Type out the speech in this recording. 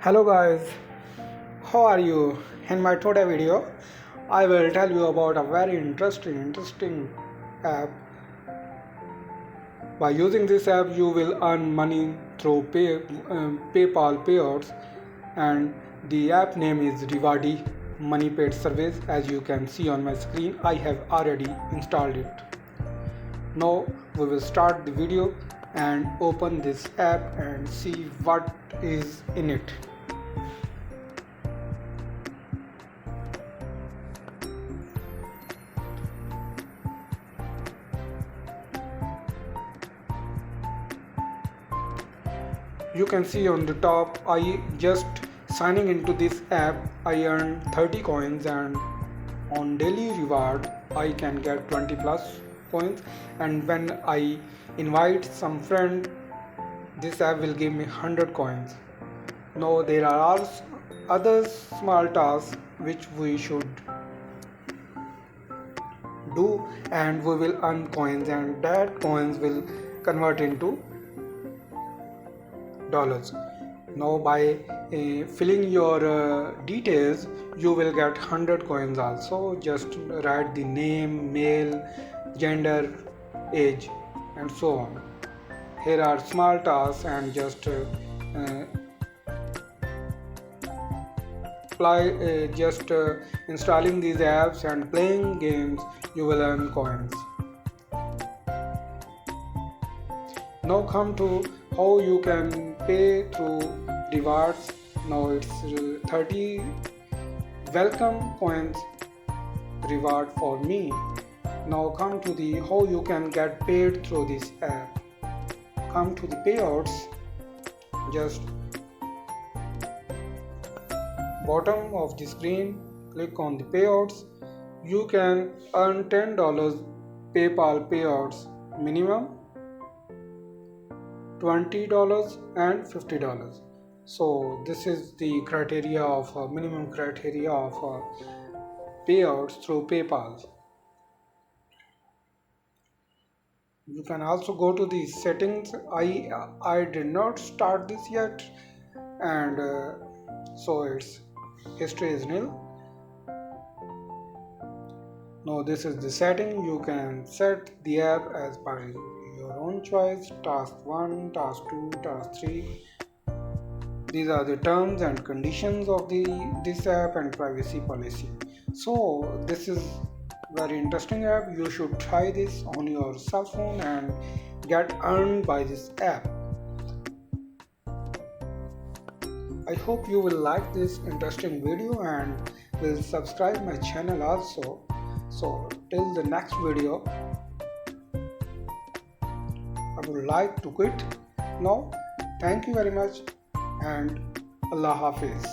Hello guys, how are you? In my today video, I will tell you about a very interesting app. By using this app, you will earn money through PayPal payouts, and the app name is Rewardy Money Paid Service. As you can see on my screen, I have already installed it. Now we will start the video and open this app and see what is in it. You can see on the top, I just signing into this app, I earn 30 coins, and on daily reward I can get 20 plus coins, and when I invite some friend, this app will give me 100 coins. Now there are also other small tasks which we should do, and we will earn coins, and that coins will convert into dollars. Now by filling your details, you will get 100 coins also. Just write the name, male, gender, age, and so on. Here are small tasks, and just installing these apps and playing games, you will earn coins. Now come to how you can pay through rewards. Now it's 30 welcome coins reward for me. Now come to the how you can get paid through this app. Come to the payouts, just bottom of the screen, click on the payouts. You can earn $10 PayPal payouts minimum, $20 and $50. So this is the criteria of minimum criteria of payouts through PayPal. You can also go to the settings. I did not start this yet, and so its history is nil. Now this is the setting. You can set the app as per your own choice. Task 1, task 2, task 3. These are the terms and conditions of this app and privacy policy. So this is very interesting app. You should try this on your cell phone and get earned by this app. I hope you will like this interesting video and will subscribe my channel also. So till the next video, I would like to quit now. Thank you very much, and Allah Hafiz.